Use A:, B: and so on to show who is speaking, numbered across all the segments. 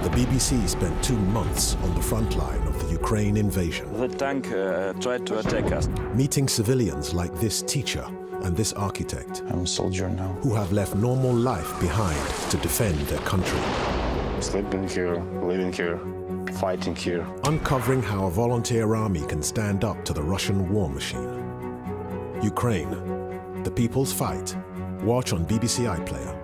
A: The BBC spent 2 months on the front line of the Ukraine invasion.
B: The tank tried to attack us.
A: Meeting civilians like this teacher and this architect.
C: I'm a soldier now.
A: Who have left normal life behind to defend their country.
D: Sleeping here, living here, fighting here.
A: Uncovering how a volunteer army can stand up to the Russian war machine. Ukraine, the people's fight. Watch on BBC iPlayer.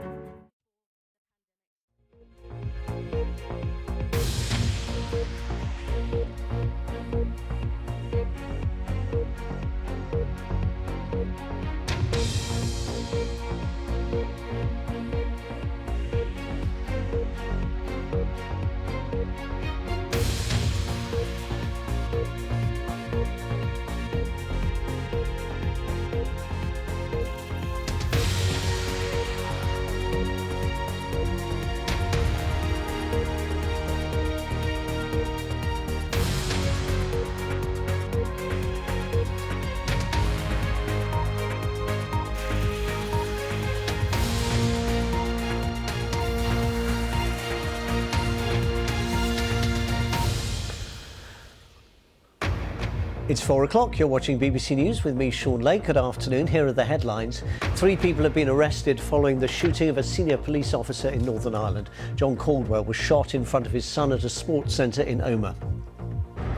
E: It's 4 o'clock. You're watching BBC News with me, Shaun Ley. Good afternoon. Here are the headlines. 3 people have been arrested following the shooting of a senior police officer in Northern Ireland. John Caldwell was shot in front of his son at a sports centre in Omagh.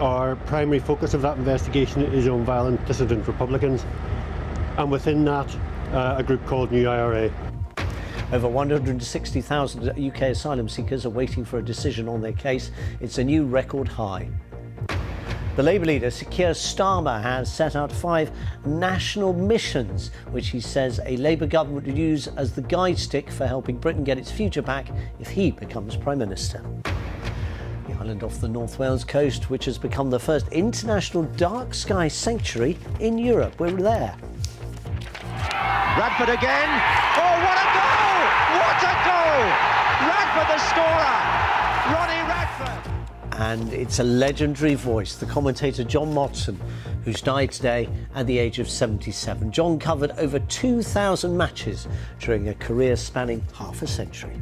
F: Our primary focus of that investigation is on violent dissident Republicans, and within that, a group called New IRA.
E: Over 160,000 UK asylum seekers are waiting for a decision on their case. It's a new record high. The Labour leader, Sir Keir Starmer, has set out 5 national missions, which he says a Labour government would use as the guide stick for helping Britain get its future back if he becomes Prime Minister. The island off the North Wales coast, which has become the first international dark sky sanctuary in Europe. We're there.
G: Radford again. Oh, what a goal! What a goal! Radford the scorer! Ronnie Radford!
E: And it's a legendary voice, the commentator John Motson, who's died today at the age of 77. John covered over 2,000 matches during a career spanning half a century.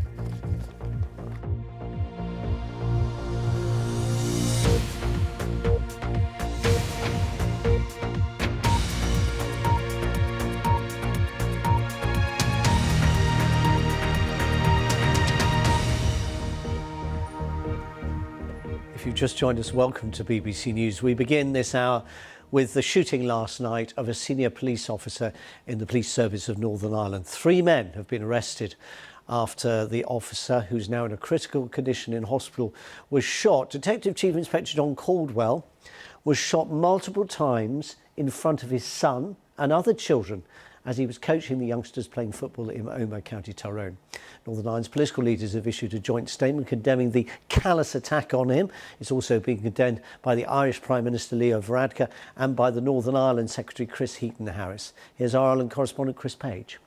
E: If you've just joined us, welcome to BBC News. We begin this hour with the shooting last night of a senior police officer in the police service of Northern Ireland. 3 men have been arrested after the officer, who's now in a critical condition in hospital, was shot. Detective Chief Inspector John Caldwell was shot multiple times in front of his son and other children as he was coaching the youngsters playing football in Omagh, County Tyrone. Northern Ireland's political leaders have issued a joint statement condemning the callous attack on him. It's also being condemned by the Irish Prime Minister Leo Varadkar and by the Northern Ireland Secretary Chris Heaton-Harris. Here's our Ireland correspondent Chris Page.